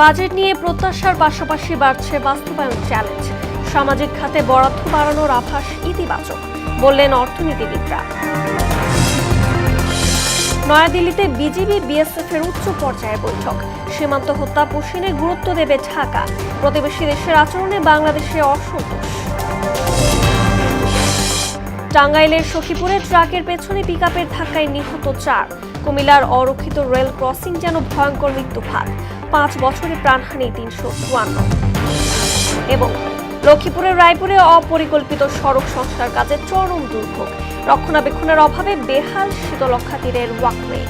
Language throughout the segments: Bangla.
বাজেট নিয়ে প্রত্যাশার পাশাপাশি বাড়ছে বাস্তবায়ন চ্যালেঞ্জ। সামাজিক খাতে বরাদ্দ বাড়ানোর আভাস ইতিবাচক বললেন অর্থনীতিবিদরা। নয়াদিল্লিতে বিজিবি বিএসএফ এর উচ্চ পর্যায়ের বৈঠক। সীমান্ত হত্যা পুষিনে গুরুত্ব দেবে ঢাকা। প্রতিবেশী দেশের আচরণে বাংলাদেশে অসন্তোষ। টাঙ্গাইলের সখীপুরে ট্রাকের পেছনে পিকআপের ধাক্কায় নিহত 4। কুমিল্লার অরক্ষিত রেল ক্রসিং যেন ভয়ঙ্কর মৃত্যুফাত। 5 বছরে প্রাণহানি 354। এবং লক্ষ্মীপুরের রায়পুরে অপরিকল্পিত সড়ক সংস্কার কাজে চরম দুর্ভোগ। রক্ষণাবেক্ষণের অভাবে বেহাল শীতলক্ষ্যা তীরের ওয়াকওয়ে।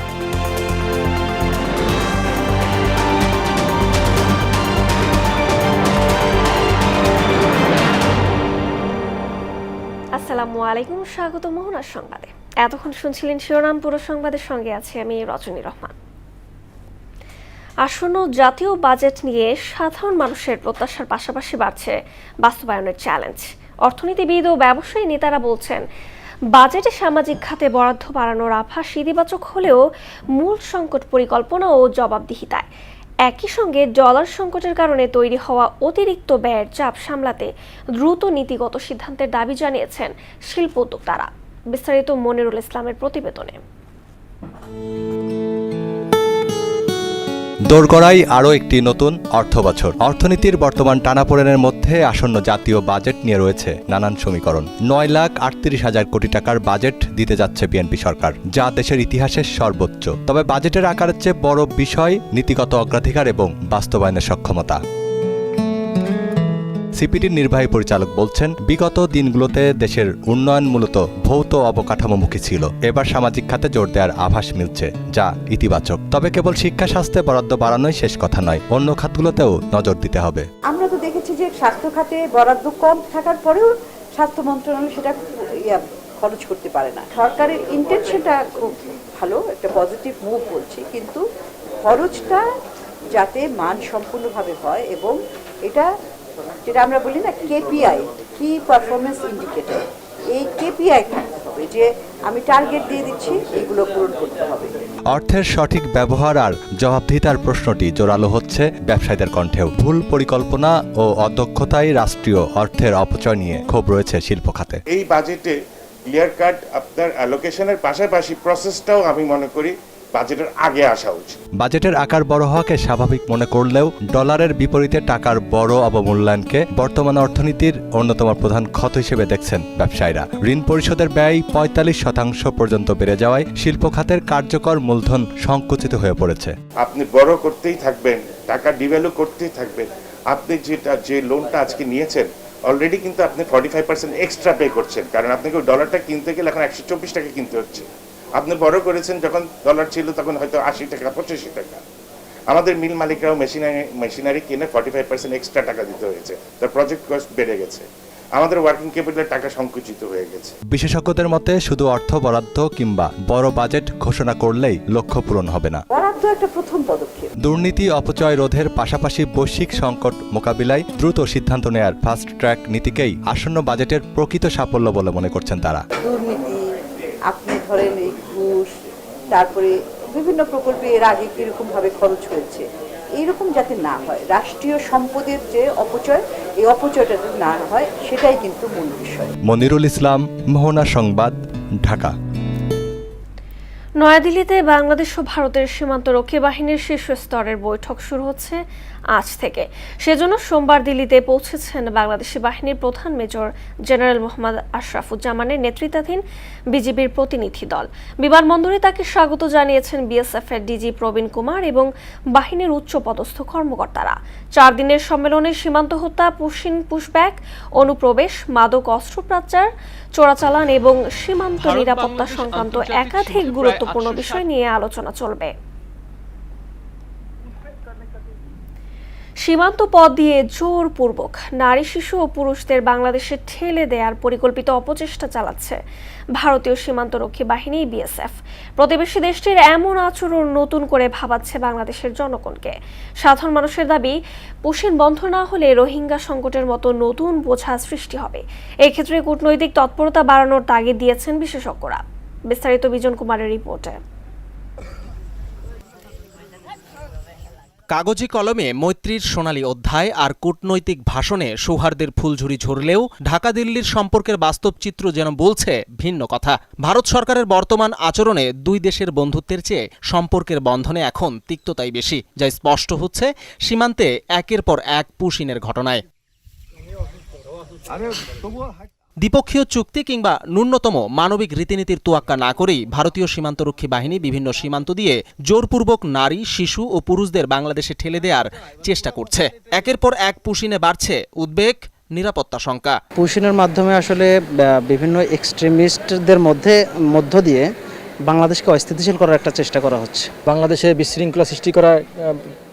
আসসালামু আলাইকুম, স্বাগত মোহনার সংবাদে। এতক্ষণ শুনছিলেন শিরোনাম, পুরো সংবাদের সঙ্গে আছে আমি রজনী রহমান। আসন্ন জাতীয় বাজেট নিয়ে সাধারণ মানুষের প্রত্যাশার পাশাপাশি বাড়ছে বাস্তবায়নের চ্যালেঞ্জ। অর্থনীতিবিদ ও ব্যবসায়ী নেতারা বলছেন, বাজেটে সামাজিক খাতে বরাদ্দ বাড়ানোর আভাস ইতিবাচক হলেও মূল সংকট পরিকল্পনা ও জবাবদিহিতায়। একই সঙ্গে ডলার সংকটের কারণে তৈরি হওয়া অতিরিক্ত ব্যয়ের চাপ সামলাতে দ্রুত নীতিগত সিদ্ধান্তের দাবি জানিয়েছেন শিল্প উদ্যোক্তারা। বিস্তারিত মনিরুল ইসলামের প্রতিবেদনে। দোরগড়ায় আরও একটি নতুন অর্থবছর। অর্থনীতির বর্তমান টানাপোড়েনের মধ্যে আসন্ন জাতীয় বাজেট নিয়ে রয়েছে নানান সমীকরণ। 9,38,000 কোটি টাকার বাজেট দিতে যাচ্ছে বিএনপি সরকার, যা দেশের ইতিহাসের সর্বোচ্চ। তবে বাজেটের আকারের চেয়ে বড় বিষয় নীতিগত অগ্রাধিকার এবং বাস্তবায়নের সক্ষমতা। সিপিডির নির্বাহী পরিচালক বলছেন, বিগত দিনগুলোতে দেশের উন্নয়ন মূলত ভৌত অবকাঠামোমুখী ছিল। এবার সামাজিক খাতে জোর দেওয়ার আভাস মিলছে, যা ইতিবাচক। তবে কেবল শিক্ষা স্বাস্থ্যে বরাদ্দ বাড়ানোই শেষ কথা নয়, অন্য খাতগুলোতেও নজর দিতে হবে। আমরা তো দেখেছি যে স্বাস্থ্য খাতে বরাদ্দ কম থাকার পরেও স্বাস্থ্য মন্ত্রণালয় সেটা খরচ করতে পারে না। সরকারের ইন্টেনশনটা খুব ভালো, একটা পজিটিভ মুভ বলছি, কিন্তু খরচটা যাতে মান সম্পূর্ণভাবে হয় এবং এটা যেটা আমরা বলি না কেপিআই, কি পারফরমেন্স ইন্ডিকেটর, এই কেপিআই থাকতে হবে যে আমি টার্গেট দিয়ে দিচ্ছি, এগুলো পূরণ করতে হবে। অর্থের সঠিক ব্যবহার আর জবাবদিহিতার প্রশ্নটি জোরালো হচ্ছে ব্যবসায়ীদের কণ্ঠেও। ভুল পরিকল্পনা ও অদক্ষতায় রাষ্ট্রীয় অর্থের অপচয় নিয়ে ক্ষোভ রয়েছে শিল্প খাতে। এই বাজেটে ক্লিয়ার কাট আপনার অ্যালোকেশনের পাশাপাশি প্রসেসটাও আমি মনে করি বাজেটের আগে আসা উচিত। বাজেটের আকার বড় হওয়াকে স্বাভাবিক মনে করলেও ডলারের বিপরীতে টাকার বড় অবমূল্যায়নকে বর্তমান অর্থনীতির অন্যতম প্রধান ক্ষত হিসেবে দেখছেন ব্যবসায়ীরা। ঋণ পরিশোধের ব্যয় 45% পর্যন্ত বেড়ে যাওয়ায় শিল্প খাতের কার্যকর মূলধন সংকুচিত হয়ে পড়েছে। আপনি বড় করতেই থাকবেন, টাকা ডিভ্যালু করতেই থাকবেন। আপনি যে লোনটা আজকে নিয়েছেন অলরেডি কিন্তু আপনি 45% এক্সট্রা পে করছেন, কারণ আপনাকে ডলারটা কিনতে গেলে এখন 124 টাকা কিনতে হচ্ছে। আপনি বড় করেছেন, যখন ডলার ছিল তখন হয়তো 80 টাকা 85 টাকা। আমাদের মিল মালিকরাও মেশিনারি কিনে 45% এক্সট্রা টাকা দিতে হয়েছে, তার প্রজেক্ট কস্ট বেড়ে গেছে। আমাদের ওয়ার্কিং ক্যাপিটালের টাকা সংকুচিত হয়ে গেছে। বিশেষজ্ঞদের মতে শুধু অর্থ বরাদ্দ কিংবা বড় বাজেট ঘোষণা করলেই লক্ষ্য পূরণ হবে না। বরাদ্দ একটা প্রথম পদক্ষেপ। দুর্নীতি অপচয় রোধের পাশাপাশি বৈশ্বিক সংকট মোকাবিলায় দ্রুত সিদ্ধান্ত নেয়ার ফাস্ট ট্র্যাক নীতিকেই আসন্ন বাজেটের প্রকৃত সাফল্য বলে মনে করছেন তারা। দুর্নীতি, আপনি ধরেন এই ঘুষ, তারপরে বিভিন্ন প্রকল্পে এর আগে কিরকম ভাবে খরচ হয়েছে, এইরকম যাতে না হয়, রাষ্ট্রীয় সম্পদের যে অপচয়, এই অপচয়টা যাতে না হয়, সেটাই কিন্তু মূল বিষয়। মনিরুল ইসলাম, মোহনা সংবাদ, ঢাকা। নয়াদিল্লিতে বাংলাদেশ ও ভারতের সীমান্তরক্ষী বাহিনীর শীর্ষ স্তরের বৈঠক শুরু হচ্ছে আজ থেকে। সেজন্য সোমবার দিল্লিতে পৌঁছেছেন বাংলাদেশি বাহিনীর প্রধান মেজর জেনারেল মোহাম্মদ আশরাফুজ্জামানের নেতৃত্বাধীন বিজিবির প্রতিনিধি দল। বিমানবন্দরে তাকে স্বাগত জানিয়েছেন বিএসএফ এর ডিজি প্রবীণ কুমার এবং বাহিনীর উচ্চপদস্থ কর্মকর্তারা। 4 দিনের সম্মেলনে সীমান্ত হত্যা, পুশব্যাক, অনুপ্রবেশ, মাদক অস্ত্র পাচার, চোরাচালান এবং সীমান্ত নিরাপত্তা সংক্রান্ত একাধিক গুরুত্বপূর্ণ বিষয় নিয়ে আলোচনা চলবে। সীমান্ত পথ দিয়ে জোরপূর্বক নারী, শিশু ও পুরুষদের বাংলাদেশে ঠেলে দেওয়ার পরিকল্পিত অপচেষ্টা চালাচ্ছে ভারতীয় সীমান্তরক্ষী বাহিনী বিএসএফ। প্রতিবেশী দেশটির এমন আচরণ নতুন করে ভাবাচ্ছে বাংলাদেশের জনগণকে। সাধারণ মানুষের দাবি, পুশিন বন্ধ না হলে রোহিঙ্গা সংকটের মতো নতুন বোঝা সৃষ্টি হবে। এই ক্ষেত্রে কূটনৈতিক তৎপরতা বাড়ানোর তাগিদ দিয়েছেন বিশেষজ্ঞরা। বিস্তারিত বিজন কুমারের রিপোর্টে। কাগজে কলমে মৈত্রীর সোনালী অধ্যায় আর কূটনৈতিক ভাষণে সৌহার্দ্যের ফুলঝুরি ঝরলেও ঢাকা দিল্লির সম্পর্কের বাস্তব চিত্র যেন বলছে ভিন্ন কথা। ভারত সরকারের বর্তমান আচরণে দুই দেশের বন্ধুত্বের চেয়ে সম্পর্কের বন্ধনে এখন তিক্ততাই বেশি, যা স্পষ্ট হচ্ছে সীমান্তে একের পর এক পুশিনের ঘটনায়। দ্বিপক্ষীয় চুক্তি কিংবা ন্যূনতম মানবিক রীতিনীতির তোয়াক্কা না করেই ভারতীয় সীমান্তরক্ষী বাহিনী বিভিন্ন সীমান্ত দিয়ে জোরপূর্বক নারী, শিশু ও পুরুষদের বাংলাদেশে ঠেলে দেওয়ার চেষ্টা করছে। একের পর এক পুশিনে বাড়ছে উদ্বেগ, নিরাপত্তা শঙ্কা। পুশিনের মাধ্যমে আসলে বিভিন্ন এক্সট্রিমিস্টদের মধ্য দিয়ে বাংলাদেশকে অস্থিতিশীল করার একটা চেষ্টা করা হচ্ছে। বাংলাদেশে বিশৃঙ্খলা সৃষ্টি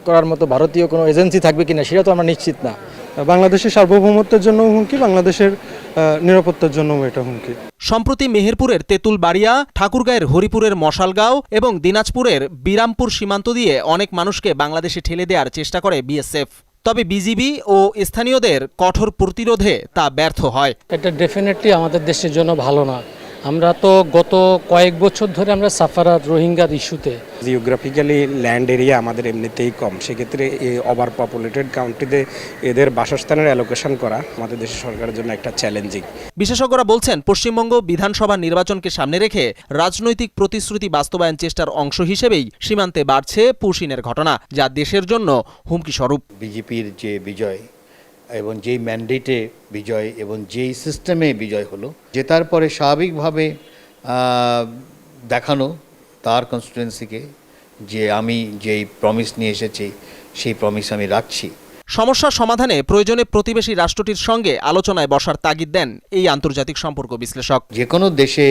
করার মতো ভারতীয় কোনো এজেন্সি থাকবে কিনা সেটা তো আমরা নিশ্চিত না। বাংলাদেশের সার্বভৌমত্বের জন্য হুমকি, বাংলাদেশের নিরাপত্তার জন্য এটা হুমকি। সম্প্রতি মেহেরপুরের তেঁতুলবাড়িয়া, ঠাকুরগাঁয়ের হরিপুরের মশালগাঁও এবং দিনাজপুরের বিরামপুর সীমান্ত দিয়ে অনেক মানুষকে বাংলাদেশে ঠেলে দেওয়ার চেষ্টা করে বিএসএফ। তবে বিজিবি ও স্থানীয়দের কঠোর প্রতিরোধে তা ব্যর্থ হয়। এটা ডেফিনেটলি আমাদের দেশের জন্য ভালো না। আমরা তো গত কয়েক বছর ধরে আমরা সাফারার রোহিঙ্গার ইস্যুতে, জিওগ্রাফিক্যালি ল্যান্ড এরিয়া আমাদের এমনিতেই কম, সেক্ষেত্রে এই ওভার পপুলেটেড কাউন্ট্রিতে এদের বাসস্থানের অ্যালোকেশন করা আমাদের দেশের সরকারের জন্য একটা চ্যালেঞ্জিং। বিশেষজ্ঞরা বলছেন, পশ্চিমবঙ্গ বিধানসভা নির্বাচনকে সামনে রেখে রাজনৈতিক প্রতিশ্রুতি বাস্তবায়ন চেষ্টার অংশ হিসেবেই সীমান্তে বাড়ছে পুশিনের ঘটনা, যা দেশের জন্য হুমকি স্বরূপ। বিজেপির যে বিজয় এবং যেই ম্যান্ডেটে বিজয় এবং যেই সিস্টেমে বিজয় হলো, জেতার পরে স্বাভাবিকভাবে দেখানো তার কনস্টিটুয়েন্সিকে যে আমি যেই প্রমিস নিয়ে এসেছি সেই প্রমিস আমি রাখছি। সমস্যা সমাধানে প্রয়োজনে প্রতিবেশী রাষ্ট্রটির সঙ্গে আলোচনায় বসার তাগিদ দেন এই আন্তর্জাতিক সম্পর্ক বিশ্লেষক। যে কোনো দেশে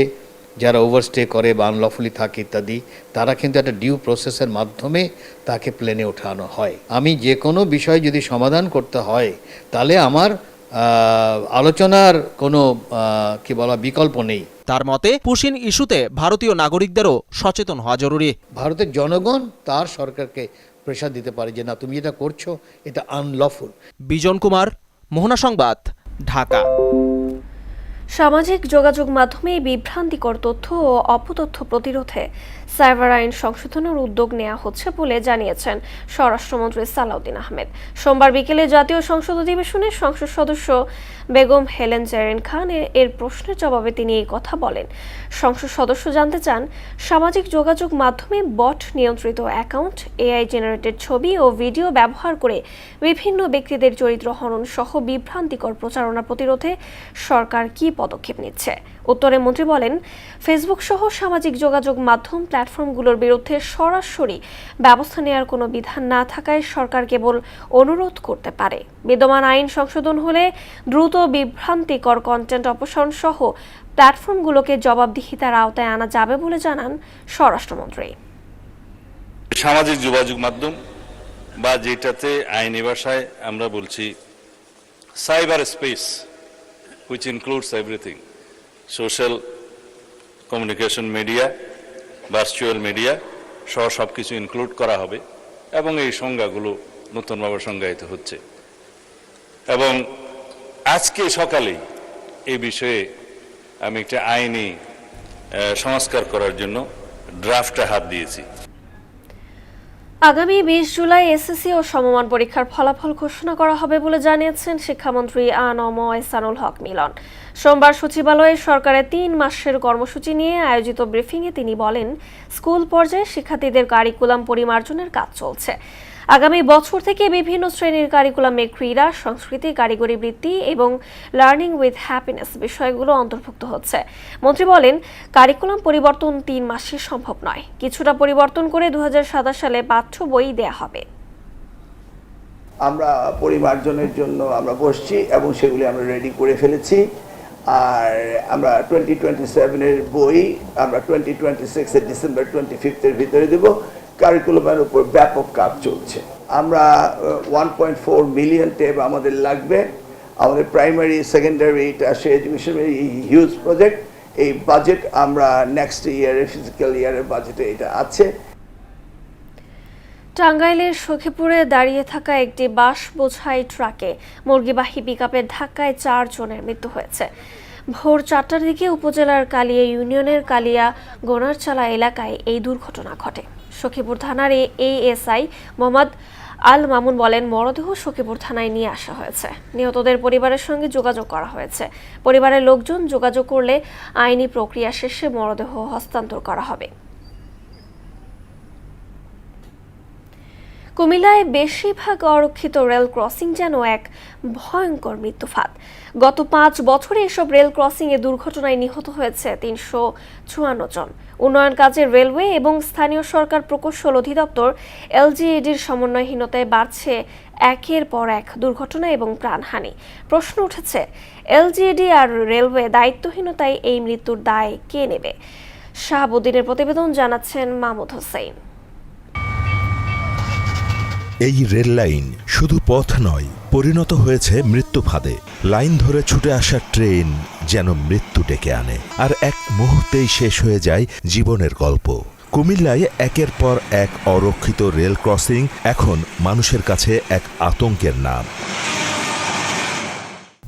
যারা ওভারস্টে করে বা আনলফুলি থাকে ইত্যাদি, তারা কিন্তু একটা ডিউ প্রসেসের মাধ্যমে তাকে প্লেনে ওঠানো হয়। আমি যে কোনো বিষয় যদি সমাধান করতে হয় তাহলে আমার আলোচনার কোনো কি বলা বিকল্প নেই। তার মতে পুশিন ইস্যুতে ভারতীয় নাগরিকদেরও সচেতন হওয়া জরুরি। ভারতের জনগণ তার সরকারকে প্রেশার দিতে পারে যে না, তুমি যেটা করছো এটা আনলফুল। বিজন কুমার, মোহনা সংবাদ, ঢাকা। সামাজিক যোগাযোগ মাধ্যমে বিভ্রান্তিকর তথ্য ও অপতথ্য প্রতিরোধে সাইবার আইন সংশোধনের উদ্যোগ নেওয়া হচ্ছে বলে জানিয়েছেন স্বরাষ্ট্রমন্ত্রী সালাউদ্দিন আহমেদ। সোমবার বিকেলে জাতীয় সংসদ অধিবেশনে সংসদ সদস্য বেগম হেলেন জেরিন খান এর প্রশ্নের জবাবে তিনি এই কথা বলেন। সংসদ সদস্য জানতে চান, সামাজিক যোগাযোগ মাধ্যমে বট নিয়ন্ত্রিত অ্যাকাউন্ট, এআই জেনারেটেড ছবি ও ভিডিও ব্যবহার করে বিভিন্ন ব্যক্তিদের চরিত্র হনন সহ বিভ্রান্তিকর প্রচারণা প্রতিরোধে সরকার কী পদক্ষেপ নিচ্ছে। উত্তরে মন্ত্রী বলেন, ফেসবুক সহ সামাজিক যোগাযোগ মাধ্যম প্ল্যাটফর্মগুলোর বিরুদ্ধে সরাসরি ব্যবস্থা নেওয়ার কোনো বিধান না থাকায় সরকার কেবল অনুরোধ করতে পারে। বিদ্যমান আইন সংশোধন হলে দ্রুত বিভ্রান্তিকর কন্টেন্ট অপসারণ সহ প্ল্যাটফর্মগুলোকে জবাবদিহিতার আওতায় আনা যাবে বলে জানান স্বরাষ্ট্রমন্ত্রী। সামাজিক যোগাযোগ মাধ্যম বা যেটাতে আইনি ভাষায় আমরা বলছি cyber space, which includes everything, social communication media, virtual media সহ সব কিছু ইনক্লুড করা হবে এবং এই সংজ্ঞাগুলো নতুনভাবে সংজ্ঞায়িত হচ্ছে। এবং আজকে সকালেই এই বিষয়ে আমি একটা আইনি সংস্কার করার জন্য ড্রাফটে হাত দিয়েছি। আগামী 20 জুলাই এসএসসি ও সমমান পরীক্ষার ফলাফল ঘোষণা করা হবে বলে জানিয়েছেন শিক্ষামন্ত্রী আ.ন.ম এহসানুল হক মিলন। সোমবার সচিবালয়ে সরকারের 3 মাসের কর্মসূচি নিয়ে আয়োজিত ব্রিফিংয়ে তিনি বলেন, স্কুল পর্যায়ে শিক্ষার্থীদের কারিকুলাম পরিমার্জনের কাজ চলছে। আগামী বছর থেকে বিভিন্ন শ্রেণীর কারিকুলামে ক্রীড়া, সংস্কৃতি, কারিগরি বৃত্তি এবং লার্নিং উইথ হ্যাপিনেস বিষয়গুলো অন্তর্ভুক্ত হচ্ছে। মন্ত্রী বলেন, কারিকুলাম পরিবর্তন 3 মাসে সম্ভব নয়, কিছুটা পরিবর্তন করে 2027 সালে পাঠ্য বই দেয়া হবে। আমরা পরিমার্জনের জন্য আমরা বসছি এবং সেগুলি আমরা রেডি করে ফেলেছি। আর আমরা 2027 এর বই আমরা 2026 এর ডিসেম্বর 25 এর ভিতরে দেব। কারিকুলামের উপর ব্যাপক কাজ চলছে। আমরা 1.4 মিলিয়ন টেপ আমাদের লাগবে। আমাদের প্রাইমারি, সেকেন্ডারি, টার্সিয়ারি এডুকেশনের হিউজ প্রজেক্ট। এই বাজেট আমরা নেক্সট ইয়ারের ফিজিক্যাল ইয়ারের বাজেটে এটা আছে। টাঙ্গাইলের সখীপুরে দাঁড়িয়ে থাকা একটি বাঁশ বোঝাই ট্রাকে মুরগিবাহী পিকআপের ধাক্কায় 4 জনের মৃত্যু হয়েছে। ভোর 4টার দিকে উপজেলার কালিয়া ইউনিয়নের কালিয়া গোনারচালা এলাকায় এই দুর্ঘটনা ঘটে। সখীপুর থানার এএসআই মোহাম্মদ আল মামুন বলেন, মরদেহ সখীপুর থানায় নিয়ে আসা হয়েছে। নিহতদের পরিবারের সঙ্গে যোগাযোগ করা হয়েছে। পরিবারের লোকজন যোগাযোগ করলে আইনি প্রক্রিয়া শেষে মরদেহ হস্তান্তর করা হবে। কুমিল্লায় বেশিরভাগ অরক্ষিত রেল ক্রসিং যেন এক ভয়ঙ্কর মৃত্যুফাঁদ। গত 5 বছরে এসব রেল ক্রসিংয়ে দুর্ঘটনায় নিহত হয়েছে 354 জন। উন্নয়ন কাজে রেলওয়ে এবং স্থানীয় সরকার প্রকৌশল অধিদপ্তর এলজিইডির সমন্বয়হীনতায় বাড়ছে একের পর এক দুর্ঘটনা এবং প্রাণহানি। প্রশ্ন উঠেছে, এলজিইডি আর রেলওয়ে দায়িত্বহীনতায় এই মৃত্যুর দায় কে নেবে? শাহাবুদ্দিনের প্রতিবেদন, জানাচ্ছেন মাহমুদ হোসেন। এই রেল লাইন শুধু পথ নয়, পরিণত হয়েছে মৃত্যু ফাঁদে। লাইন ধরে ছুটে আসা ট্রেন যেন মৃত্যু ডেকে আনে, আর এক মুহূর্তেই শেষ হয়ে যায় জীবনের গল্প। কুমিল্লায় একের পর এক অরক্ষিত রেল ক্রসিং এখন মানুষের কাছে এক আতঙ্কের নাম।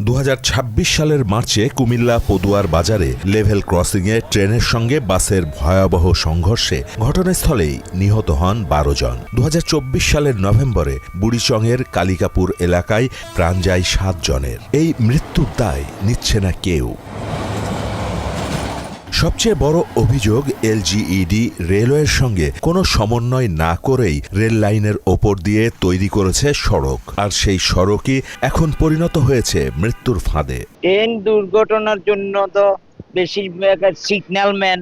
2026 সালের মার্চে কুমিল্লা পদুয়ার বাজারে লেভেল ক্রসিংয়ে ট্রেনের সঙ্গে বাসের ভয়াবহ সংঘর্ষে ঘটনাস্থলেই নিহত হন 12 জন। 2024 সালের নভেম্বরে বুড়িচংয়ের কালিকাপুর এলাকায় প্রাণ যায় 7 জনের। এই মৃত্যুর দায় নিচ্ছে না কেউ। সবচেয়ে বড় অভিযোগ, এলজিইডি রেলওয়ের সঙ্গে কোনো সমন্বয় না করেই রেল লাইনের ওপর দিয়ে তৈরি করেছে সড়ক, আর সেই সড়কই এখন পরিণত হয়েছে মৃত্যুর ফাঁদে। ট্রেন দুর্ঘটনার জন্য তো বেশি সিগন্যাল ম্যান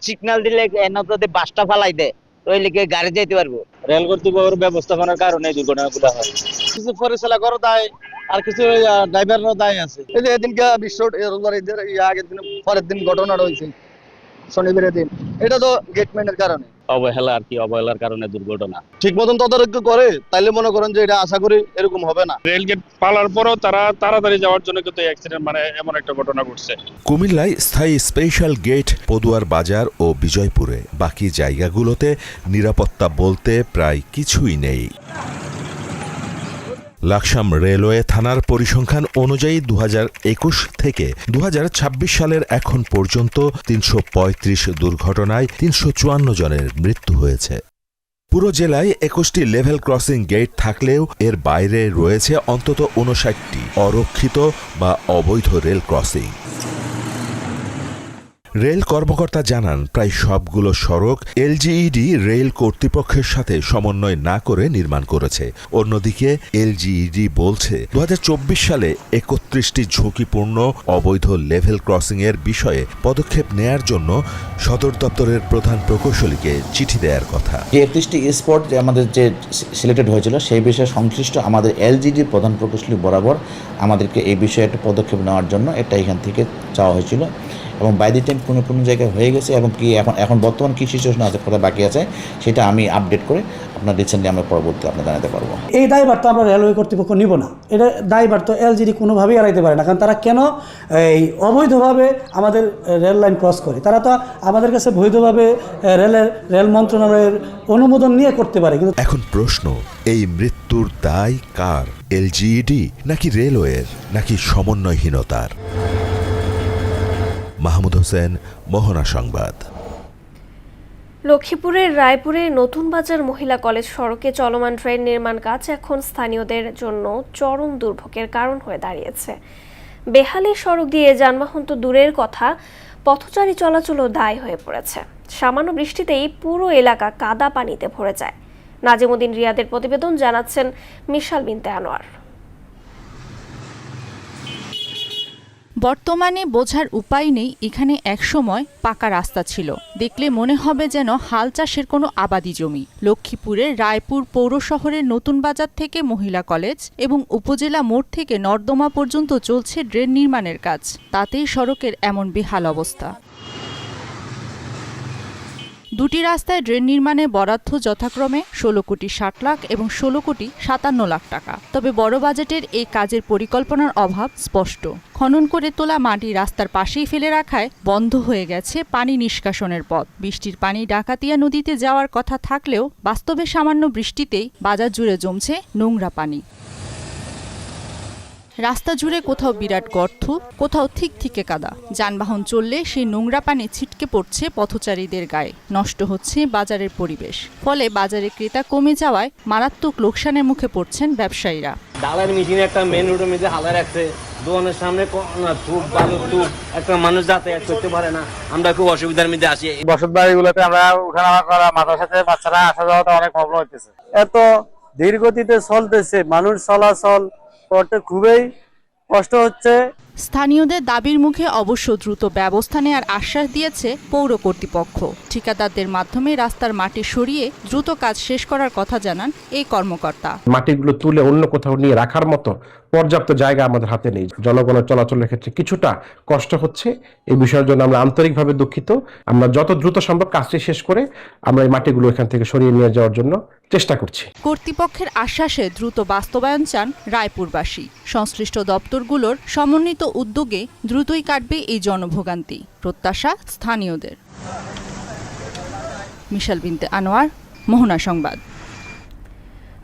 সিগন্যাল দিলে বাসটা ফালাই দেয়, ওই লিখে গাড়ি যেতে পারবো। রেল কর্তৃপক্ষের ব্যবস্থাপনার কারণে দুর্ঘটনাগুলো হয়। কিছু পরিচালক করো দায়, আর কিছু ড্রাইভারও দায় আছে। এই যে এদিনকে বিশ্ব আগের দিন পরের দিন ঘটনাটা হয়েছে শনিবারের দিন, এটা তো গেটম্যানের কারণে অবহেলা, আর কি অবহেলার কারণে দুর্ঘটনা। ঠিক মতন তদারকি করে তাইলে মনে করেন যে এটা আশা করি এরকম হবে না। রেল গেট পালার পরও তারা তাড়াতাড়ি যাওয়ার জন্য কিন্তু অ্যাক্সিডেন্ট এমন একটা ঘটনা ঘটছে। কুমিল্লায় স্থায়ী স্পেশাল গেট পদুয়ার বাজার ও বিজয়পুরে, বাকি জায়গাগুলোতে নিরাপত্তা বলতে প্রায় কিছুই নেই। লাকসাম রেলওয়ে থানার পরিসংখ্যান অনুযায়ী 2021 থেকে 2026 সালের এখন পর্যন্ত 335 দুর্ঘটনায় 354 জনের মৃত্যু হয়েছে। পুরো জেলায় 21টি লেভেল ক্রসিং গেট থাকলেও এর বাইরে রয়েছে অন্তত 59টি অরক্ষিত বা অবৈধ রেল ক্রসিং। রেল কর্মকর্তা জানান, প্রায় সবগুলো সড়ক এলজিইডি রেল কর্তৃপক্ষের সাথে সমন্বয় না করে নির্মাণ করেছে। অন্যদিকে এলজিইডি বলছে 2024 সালে 31টি ঝুঁকিপূর্ণ অবৈধ লেভেল ক্রসিং এর বিষয়ে পদক্ষেপ নেয়ার জন্য সদর দপ্তরের প্রধান প্রকৌশলীকে চিঠি দেওয়ার কথা। 31টি স্পট আমাদের যে সিলেক্টেড হয়েছিল সেই বিষয়ে সংশ্লিষ্ট আমাদের এলজিইডি প্রধান প্রকৌশলী বরাবর আমাদেরকে এই বিষয়ে একটা পদক্ষেপ নেওয়ার জন্য এটা এখান থেকে চাওয়া হয়েছিল, এবং বাই দি টাইম কোনো জায়গায় হয়ে গেছে, এবং কি এখন বর্তমান কী সিচুয়েশন আছে, কোথায় বাকি আছে, সেটা আমি আপডেট করে আপনার রিসেন্টলি আমরা পরবর্তী আপনার জানাতে পারবো। এই দায়ভার তো আমরা রেলওয়ে কর্তৃপক্ষ নিব না, এটা দায়ভার তো এলজিডি কোনোভাবেই এড়াইতে পারে না। কারণ তারা কেন এই অবৈধভাবে আমাদের রেল লাইন ক্রস করে? তারা তো আমাদের কাছে বৈধভাবে রেল মন্ত্রণালয়ের অনুমোদন নিয়ে করতে পারে। কিন্তু এখন প্রশ্ন, এই মৃত্যুর দায় কার? এলজিইডি নাকি রেলওয়ের, নাকি সমন্বয়হীনতার? মাহমুদ হোসেন, মোহনা সংবাদ। লক্ষ্মীপুরের রায়পুরে নতুন বাজার মহিলা কলেজ সড়কে চলমান ট্রেন নির্মাণ কাজ এখন স্থানীয়দের জন্য চরম দুর্ভোগের কারণ হয়ে দাঁড়িয়েছে। বেহালি সড়ক দিয়ে যানবাহন তো দূরের কথা, পথচারী চলাচলও দায় হয়ে পড়েছে। সামান্য বৃষ্টিতেই পুরো এলাকা কাদা পানিতে ভরে যায়। নাজিমুদ্দিন রিয়াদের প্রতিবেদন, জানাচ্ছেন মিশাল বিনতে আনোয়ার। বর্তমানে বোঝার উপায় নেই এখানে একসময় পাকা রাস্তা ছিল, দেখলে মনে হবে যেন হাল চাষের কোনো আবাদি জমি। লক্ষ্মীপুরের রায়পুর পৌর শহরের নতুন বাজার থেকে মহিলা কলেজ এবং উপজেলা মোড় থেকে নর্দমা পর্যন্ত চলছে ড্রেন নির্মাণের কাজ, তাতেই সড়কের এমন বেহাল অবস্থা। দুটি রাস্তায় ড্রেন নির্মাণে বরাদ্দ যথাক্রমে 16 কোটি 60 লাখ এবং 16 কোটি 57 লাখ টাকা। তবে বড় বাজেটের এই কাজের পরিকল্পনার অভাব স্পষ্ট। খনন করে তোলা মাটি রাস্তার পাশেই ফেলে রাখায় বন্ধ হয়ে গেছে পানি নিষ্কাশনের পথ। বৃষ্টির পানি ডাকাতিয়া নদীতে যাওয়ার কথা থাকলেও বাস্তবে সামান্য বৃষ্টিতেই বাজার জুড়ে জমছে নোংরা পানি। রাস্তা জুড়ে কোথাও বিরাট গর্ত, কোথাও থিকথিকে কাদা। যানবাহন চললে সেই নোংরা পানি ছিটকে পড়ছে পথচারীদের গায়ে। নষ্ট হচ্ছে বাজারের পরিবেশ। ফলে বাজারে ক্রেতা কমে যাওয়ায় মারাত্মক লোকসানের মুখে পড়ছেন ব্যবসায়ীরা। ডালার মেশিনে একটা মেন রোডের মধ্যে হালা রাখছে, দোকানের সামনে থুক বালু থুক, একটা মানুষ যাতায়াত করতে পারে না। আমরা খুব অসুবিধার মধ্যে আসি। বসত বাড়িগুলোতে আমরা উঠানামা করা, মাথার সাথে বাচ্চারা আসা যাওয়াটা অনেক প্রবলেম হইতেছে। এত ধীর গতিতে চলতেছে, মানুষ চলাচল করতে খুবই কষ্ট হচ্ছে। স্থানীয়দের দাবির মুখে অবশ্য দ্রুত ব্যবস্থা নেওয়ার আশ্বাস দিয়েছে পৌর কর্তৃপক্ষ। ঠিকাদারদের মাধ্যমে রাস্তার মাটি সরিয়ে দ্রুত কাজ শেষ করার কথা জানান এই কর্মকর্তা। মাটিগুলো তুলে অন্য কোথাও নিয়ে রাখার মতো পর্যাপ্ত জায়গা আমাদের হাতে নেই। জনগণের চলাচলের ক্ষেত্রে কিছুটা কষ্ট হচ্ছে। এই বিষয়ের জন্য আমরা আন্তরিকভাবে দুঃখিত। আমরা যত দ্রুত সম্ভব কাজটি শেষ করে আমরা এই মাটিগুলো এখান থেকে সরিয়ে নিয়ে যাওয়ার জন্য চেষ্টা করছি। কর্তৃপক্ষের আশ্বাসে দ্রুত বাস্তবায়ন চান রায়পুরবাসী। সংশ্লিষ্ট দপ্তরগুলোর সমন্বিত উদ্যোগে দ্রুতই কাটবে এই জনভোগান্তি, প্রত্যাশা স্থানীয়দের। মিশাল বিনতে আনোয়ার, মোহনা সংবাদ।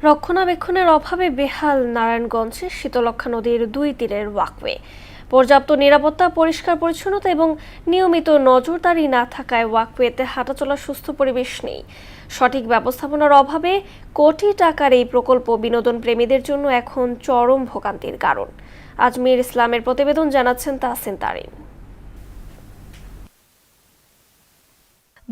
রক্ষণাবেক্ষণের অভাবে বেহাল নারায়ণগঞ্জে শীতলক্ষ্যা নদীর 2 তীরের ওয়াকওয়ে। পর্যাপ্ত নিরাপত্তা, পরিষ্কার পরিচ্ছন্নতা এবং নিয়মিত নজরদারি না থাকায় ওয়াকওয়েতে হাঁটাচলার সুস্থ পরিবেশ নেই। সঠিক ব্যবস্থাপনার অভাবে কোটি টাকার এই প্রকল্প বিনোদন প্রেমীদের জন্য এখন চরম ভোগান্তির কারণ। আজমির ইসলামের প্রতিবেদন, জানাচ্ছেন তাহসিন তারিন।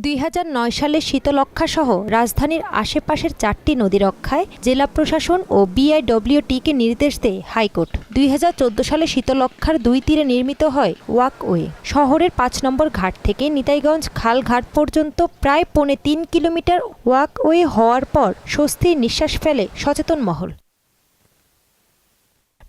2009 সালে শীতলক্ষ্যা সহ রাজধানীর আশেপাশের 4টি নদী রক্ষায় জেলা প্রশাসন ও বিআইডব্লিউটিকে নির্দেশ দেয় হাইকোর্ট। 2014 সালে শীতলক্ষ্যার 2 তীরে নির্মিত হয় ওয়াকওয়ে। শহরের 5 নম্বর ঘাট থেকে নিতাইগঞ্জ খাল ঘাট পর্যন্ত প্রায় 3.25 কিলোমিটার ওয়াকওয়ে হওয়ার পর স্বস্তির নিঃশ্বাস ফেলে সচেতন মহল।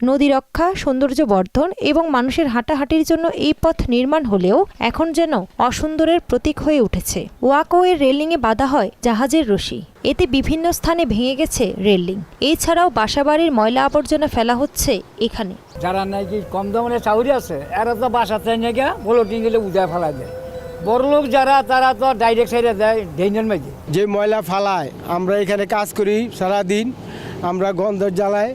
নদী রক্ষা, সৌন্দর্য বর্ধন এবং মানুষের হাঁটাহাঁটির জন্য এই পথ নির্মাণ হলেও এখন যেন অসুন্দরের প্রতীক হয়ে উঠেছে। ওয়াকওয়ের রেলিংয়ে বাঁধা হয় জাহাজের রশি। এতে বিভিন্ন স্থানে ভেঙে গেছে রেলিং। এছাড়াও বাসাবাড়ির ময়লা আবর্জনা ফেলা হচ্ছে এখানে। যারা নাকি কম দামে চাউরি আছে এরা তো বাসা চাই গিয়ে বলটিং গেলে উদায় ফেলা দেয়। বড় লোক যারা, তারা তো ডাইরেক্ট সাইডে দেয় ডেঞ্জার মাঝে। যে ময়লা ফালায়, আমরা এখানে কাজ করি সারাদিন, আমরা গন্ধের জ্বালায়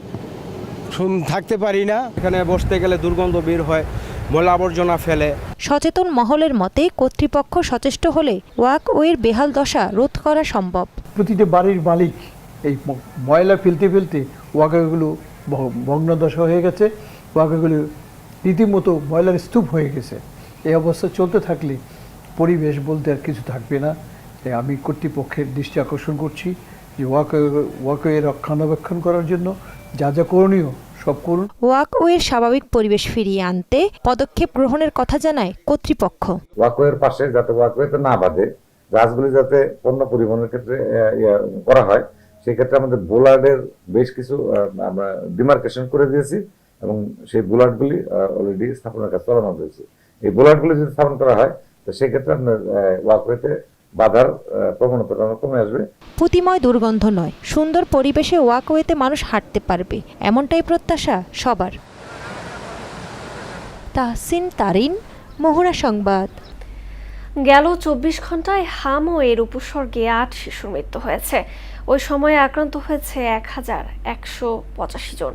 থাকতে পারি না। এখানে বসতে গেলে দুর্গন্ধ বের হয়, ময়লা আবর্জনা ফেলে। সচেতন মহলের মতে কর্তৃপক্ষ সচেষ্ট হলে ওয়াকওয়ের বেহাল দশা রোধ করা সম্ভব। প্রতিটি বাড়ির মালিক এই ময়লা ফেলতে ফেলতে ওয়াকওয়েগুলো ভগ্নদশা হয়ে গেছে। ওয়াকওয়েগুলো রীতিমতো ময়লার স্তূপ হয়ে গেছে। এই অবস্থা চলতে থাকলে পরিবেশ বলতে আর কিছু থাকবে না। তাই আমি কর্তৃপক্ষের দৃষ্টি আকর্ষণ করছি যে ওয়াকওয়ে রক্ষণাবেক্ষণ করার জন্য যা যা করণীয় সব করুন। ওয়াকওয়ের স্বাভাবিক পরিবেশ ফিরিয়ে আনতে পদক্ষেপ গ্রহণের কথা জানায় কর্তৃপক্ষ। ওয়াকওয়ের পাশে যাতে ওয়াকওয়েতে না বাঁধে, গাছগুলি যাতে পণ্য পরিবহনের ক্ষেত্রে করা হয়, সেক্ষেত্রে আমাদের বোলার্ডের বেশ কিছু আমরা ডিমার্কেশন করে দিয়েছি এবং সেই বোলার্ডগুলি অলরেডি স্থাপনের কাজ চালানো হয়েছে। এই বোলার্ডগুলি যদি স্থাপন করা হয় তো সেক্ষেত্রে আপনার ওয়াকওয়েতে বাধার প্রবণতা কমে আসবে। পুতিময় দুর্গন্ধ নয়, সুন্দর পরিবেশে ওয়াকওয়েতে মানুষ হাঁটতে পারবে, এমনটাই প্রত্যাশা সবার। তাহসিন তারিন, মোহনা সংবাদ। গেল 24 ঘন্টায় হাম ও এর উপসর্গে 8 শিশুর মৃত্যু হয়েছে। ওই সময়ে আক্রান্ত হয়েছে 1185 জন।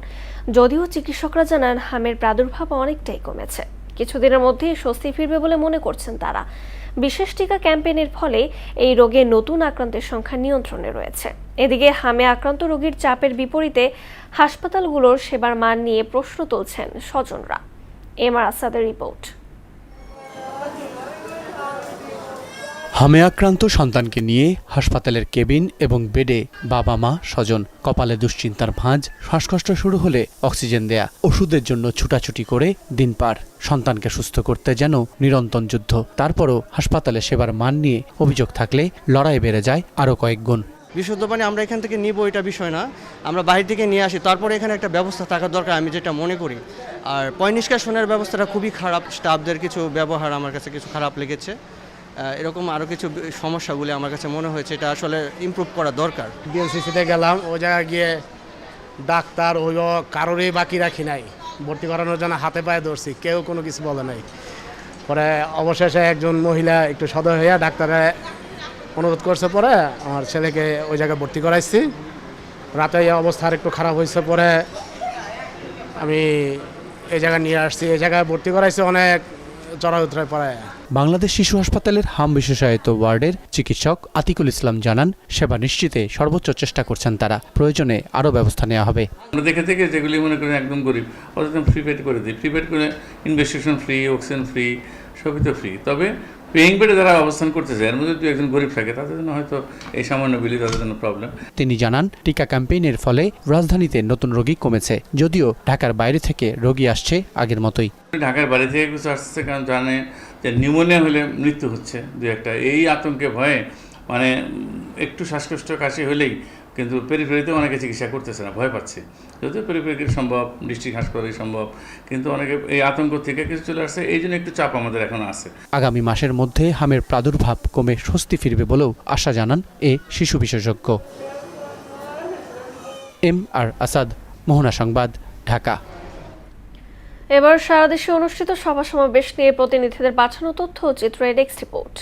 যদিও চিকিৎসকরা জানান হামের প্রাদুর্ভাব অনেকটাই কমেছে। কিছুদিনের মধ্যেই স্বস্তি ফিরবে বলে মনে করছেন তারা। বিশেষ টিকা ক্যাম্পেইনের ফলে এই রোগে নতুন আক্রান্তের সংখ্যা নিয়ন্ত্রণে রয়েছে। এদিকে হামে আক্রান্ত রোগীর চাপের বিপরীতে হাসপাতালগুলোর সেবার মান নিয়ে প্রশ্ন তুলছেন স্বজনরা। এমআর আসাদের রিপোর্ট। হামে আক্রান্ত সন্তানকে নিয়ে হাসপাতালের কেবিন এবং বেডে বাবা মা স্বজন। কপালে দুশ্চিন্তার ভাঁজ। শ্বাসকষ্ট শুরু হলে অক্সিজেন দেয়া, ওষুধের জন্য ছুটাছুটি করে দিন পার। সন্তানকে সুস্থ করতে যেন নিরন্তর যুদ্ধ। তারপরও হাসপাতালে সেবার মান নিয়ে অভিযোগ থাকলে লড়াই বেড়ে যায় আরও কয়েক গুণ। বিশুদ্ধ পানি আমরা এখান থেকে নিব এটা বিষয় না, আমরা বাইরে থেকে নিয়ে আসি, তারপরে এখানে একটা ব্যবস্থা থাকা দরকার আমি যেটা মনে করি। আর পয় নিষ্কাশনের ব্যবস্থাটা খুবই খারাপ। স্টাফদের কিছু ব্যবহার আমার কাছে কিছু খারাপ লেগেছে। এরকম আরও কিছু সমস্যাগুলি আমার কাছে মনে হয়েছে এটা আসলে ইমপ্রুভ করা দরকার। বিএলসিসিতে গেলাম, ও জায়গায় গিয়ে ডাক্তার অভিভাবক কারোরই বাকি রাখি নাই, ভর্তি করানোর জন্য হাতে পায়ে ধরছি, কেউ কোনো কিছু বলে নাই। পরে অবশেষে একজন মহিলা একটু সদয় হইয়া ডাক্তারে অনুরোধ করছে, পরে আমার ছেলেকে ওই জায়গায় ভর্তি করাইছি। রাতে অবস্থা আর একটু খারাপ হয়েছে, পরে আমি এই জায়গায় নিয়ে আসছি, এই জায়গায় ভর্তি করাইছে অনেক চড়াই উতরাই পড়ায়। বাংলাদেশ শিশু হাসপাতালের হাম বিশেষায়িত ওয়ার্ডের চিকিৎসক আতিকুল ইসলাম জানান, সেবা নিশ্চিতে সর্বোচ্চ চেষ্টা করছেন তারা, প্রয়োজনে আরও ব্যবস্থা নেওয়া হবে। আমরা দেখে থেকে যেগুলি মনে করেন একদম গরিব ওদের প্রিপেড করে দিই, প্রিপেড করে ইনভেস্টিগেশন ফ্রি, অক্সিজেন ফ্রি, সবই তো ফ্রি। তবে পেইং বেডে যারা অবস্থান করতেছে এর মধ্যে যদি একজন গরিব থাকে তাদের জন্য হয়তো এই সামান্য বিলি তাদের জন্য প্রবলেম। তিনি জানান, টিকা ক্যাম্পেইনের ফলে রাজধানীতে নতুন রোগী কমেছে, যদিও ঢাকার বাইরে থেকে রোগী আসছে আগের মতোই। ঢাকার বাইরে থেকে কিছু আসছে, কারণ জানে যে নিউমোনিয়া হলে মৃত্যু হচ্ছে দু একটা, এই আতঙ্কে ভয়ে মানে একটু শ্বাসকষ্ট কাশি হলেই কিন্তু পেরিফেরিতে অনেকে চিকিৎসা করতেছে না, ভয় পাচ্ছে। যদিও পেরিফেরি সম্ভব, ডিস্ট্রিক্ট হাসপাতালে সম্ভব, কিন্তু অনেকে এই আতঙ্ক থেকে কিছু চলে আসছে, এই জন্য একটু চাপ আমাদের এখন আছে। আগামী মাসের মধ্যে হামের প্রাদুর্ভাব কমে স্বস্তি ফিরবে বলেও আশা জানান এ শিশু বিশেষজ্ঞ। MR আসাদ, মোহনা সংবাদ, ঢাকা। এবার সারা দেশে অনুষ্ঠিত সভা সমাবেশ নিয়ে প্রতিনিধিদের পাঠানো তথ্য চিত্রে ডেস্ক রিপোর্ট।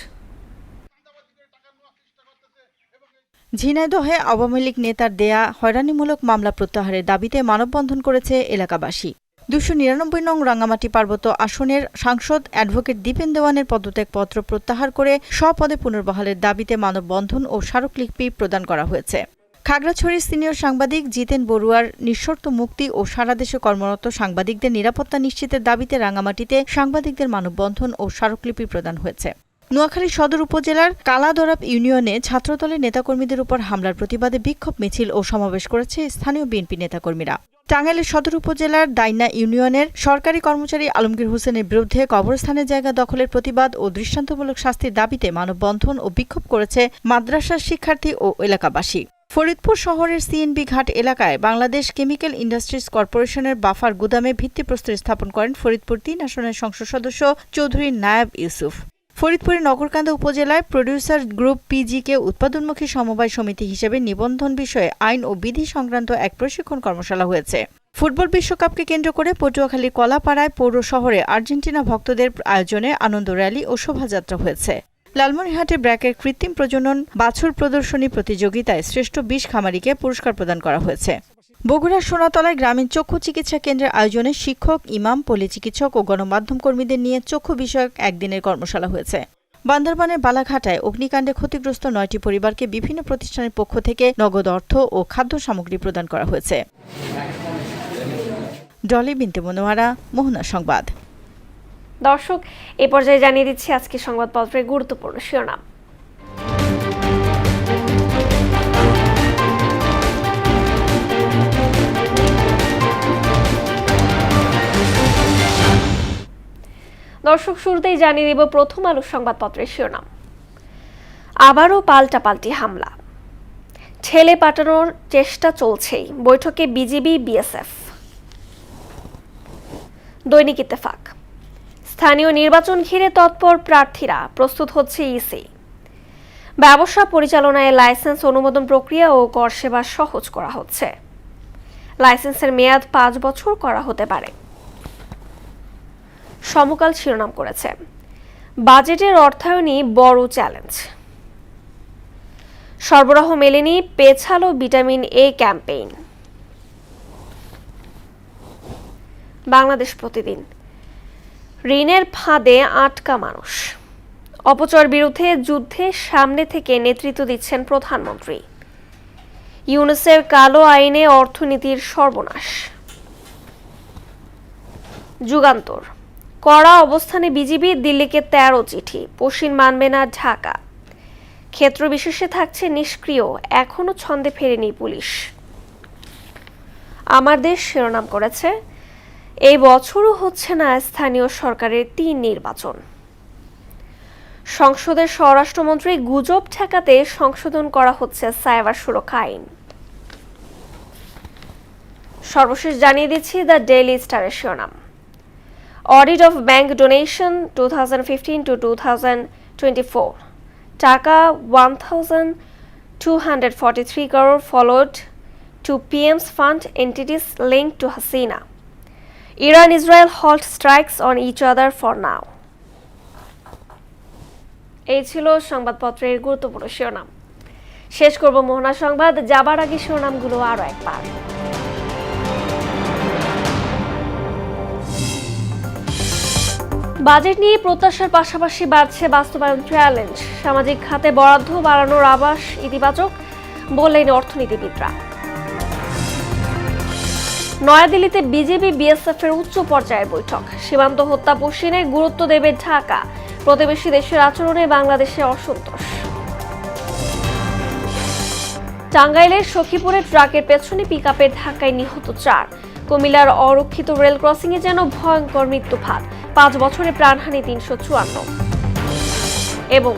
ঝিনাইদহে আওয়ামী লীগ নেতার দেয়া হয়রানিমূলক মামলা প্রত্যাহারের দাবিতে মানববন্ধন করেছে এলাকাবাসী। 299 নং রাঙ্গামাটি পার্বত্য আসনের সাংসদ অ্যাডভোকেট দীপেন দেওয়ানের পদত্যাগপত্র প্রত্যাহার করে স্বপদে পুনর্বহালের দাবিতে মানববন্ধন ও স্মারকলিপি প্রদান করা হয়েছে। খাগড়াছড়ির সিনিয়র সাংবাদিক জিতেন বড়ুয়ার নিঃশর্ত মুক্তি ও সারা দেশে কর্মরত সাংবাদিকদের নিরাপত্তা নিশ্চিতের দাবিতে রাঙ্গামাটিতে সাংবাদিকদের মানববন্ধন ও স্মারকলিপি প্রদান হয়েছে। নোয়াখালী সদর উপজেলার কালাদরাব ইউনিয়নে ছাত্রদলের নেতাকর্মীদের উপর হামলার প্রতিবাদে বিক্ষোভ মিছিল ও সমাবেশ করেছে স্থানীয় বিএনপি নেতাকর্মীরা। টাঙ্গাইলের সদর উপজেলার দাইনা ইউনিয়নের সরকারি কর্মচারী আলমগীর হোসেনের বিরুদ্ধে কবরস্থানের জায়গা দখলের প্রতিবাদ ও দৃষ্টান্তমূলক শাস্তির দাবিতে মানববন্ধন ও বিক্ষোভ করেছে মাদ্রাসার শিক্ষার্থী ও এলাকাবাসী। ফরিদপুর শহরের সিএনবি ঘাট এলাকায় বাংলাদেশ কেমিক্যাল ইন্ডাস্ট্রিজ কর্পোরেশনের বাফার গুদামে ভিত্তিপ্রস্তর স্থাপন করেন ফরিদপুর 3 আসনের সংসদ সদস্য চৌধুরী নায়াব ইউসুফ। ফরিদপুরের নগরকান্দা উপজেলায় প্রডিউসার গ্রুপ পিজিকে উৎপাদনমুখী সমবায় সমিতি হিসেবে নিবন্ধন বিষয়ে আইন ও বিধি সংক্রান্ত এক প্রশিক্ষণ কর্মশালা হয়েছে। ফুটবল বিশ্বকাপকে কেন্দ্র করে পটুয়াখালীর কলাপাড়ায় পৌর শহরে আর্জেন্টিনা ভক্তদের আয়োজনে আনন্দ র্যালি ও শোভাযাত্রা হয়েছে। লালমনিরহাটে ব্র্যাকের কৃত্রিম প্রজনন বাছুর প্রদর্শনী প্রতিযোগিতায় শ্রেষ্ঠ 20 খামারিকে পুরস্কার প্রদান করা হয়েছে। বগুড়ার সোনাতলায় গ্রামীণ চক্ষু চিকিৎসা কেন্দ্রের আয়োজনে শিক্ষক, ইমাম, পল্লী চিকিৎসক ও গণমাধ্যম কর্মীদের নিয়ে চক্ষু বিষয়ক একদিনের কর্মশালা হয়েছে। বান্দরবানের বালাঘাটায় অগ্নিকাণ্ডে ক্ষতিগ্রস্ত 9টি পরিবারকে বিভিন্ন প্রতিষ্ঠানের পক্ষ থেকে নগদ অর্থ ও খাদ্য সামগ্রী প্রদান করা হয়েছে। ডলি বিনতে মনোয়ারা, মোহনা সংবাদ। দর্শক, এ পর্যায়ে জানিয়ে দিচ্ছি আজকে সংবাদপত্রের গুরুত্বপূর্ণ শিরোনাম। দর্শক, শুরুতেই জানিয়ে দেব প্রথম আলো সংবাদপত্রের শিরোনাম। আবারও পাল্টাপাল্টি হামলা, ঠেলে পাঠানোর চেষ্টা চলছেই, বৈঠকে বিজিবি বিএসএফ। দৈনিক ইত্তেফাক, স্থানীয় নির্বাচন ঘিরে তৎপর প্রার্থীরা, প্রস্তুত হচ্ছে ইসি। ব্যবসা পরিচালনায় লাইসেন্স অনুমোদন প্রক্রিয়া ও কর সেবা সহজ করা হচ্ছে। লাইসেন্সের মেয়াদ 5 বছর করা হতে পারে। সমকাল শিরোনাম করেছে, বাজেটের অর্থায়নই বড় চ্যালেঞ্জ। সরবরাহ মেলেনি, পেছালো ভিটামিন এ ক্যাম্পেইন। বাংলাদেশ প্রতিদিন, ঋণের ফাঁদে আটকা মানুষ। অপচয়ের বিরুদ্ধে যুদ্ধে সামনে থেকে নেতৃত্ব দিচ্ছেন প্রধানমন্ত্রী। ইউনুসের কালো আইনে অর্থনীতির সর্বনাশ। যুগান্তর, কড়া অবস্থানে বিজিবি, দিল্লিকে 13 চিঠি, পশ্চিম মানবে না ঢাকা। ক্ষেত্র বিশেষে থাকছে নিষ্ক্রিয়, এখনো ছন্দে ফেরেনি পুলিশ। আমার দেশ শিরোনাম করেছে, এই বছরও হচ্ছে না স্থানীয় সরকারের 3 নির্বাচন। সংসদের স্বরাষ্ট্রমন্ত্রী, গুজব ঠেকাতে সংশোধন করা হচ্ছে সাইবার সুরক্ষা আইন। সর্বশেষ জানিয়ে দিচ্ছি দ্য ডেইলি স্টারের শিরোনাম। Audit of bank donation 2015 to 2024. টাকা 1,243 crore followed to PM's fund entities linked to Hasina. Iran-Israel halt strikes on each other for now. এই ছিল সংবাদপত্রের গুরুত্বপূর্ণ শিরোনাম। শেষ করব মোহনা সংবাদ, যাবার আগে শিরোনামগুলো আরো একবার। বাজেট নিয়ে প্রত্যাশার পাশাপাশি বাড়ছে বাস্তবায়ন চ্যালেঞ্জ। সামাজিক খাতে বরাদ্দ বাড়ানোর আভাস ইতিবাচক বললেন অর্থনীতিবিদরা। নয়াদিল্লিতে বিজেপি বিএসএফ এর উচ্চ পর্যায়ের বৈঠক। সীমান্ত হত্যা পোষণে গুরুত্ব দেবে ঢাকা। প্রতিবেশী দেশের আচরণে বাংলাদেশে অসন্তোষ। টাঙ্গাইলের সখীপুরে ট্রাকের পেছনে পিকআপের ধাক্কায় নিহত 4। কুমিল্লার অরক্ষিত রেল ক্রসিংয়ে যেন ভয়ঙ্কর মৃত্যুফাত। 5 বছরে প্রাণহানি 354। এবং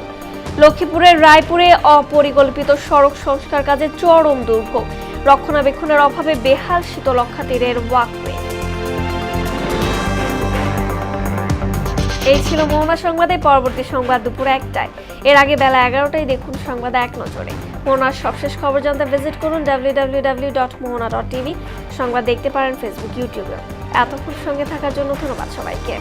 লক্ষ্মীপুরের রায়পুরে অপরিকল্পিত সড়ক সংস্কার কাজে চরম দুর্ভোগ। রক্ষণাবেক্ষণের অভাবে বেহাল শীতলক্ষা তীরের ওয়াকওয়ে। এই ছিল মোহনা সংবাদে। পরবর্তী সংবাদ দুপুর 1টায়। এর আগে বেলা 11টায় দেখুন সংবাদ এক নজরে। মোহনার সবশেষ খবর জানতে ভিজিট করুন www.mohona.tv। সংবাদ দেখতে পারেন ফেসবুক, ইউটিউবে। এতক্ষণ সঙ্গে থাকার জন্য ধন্যবাদ সবাইকে।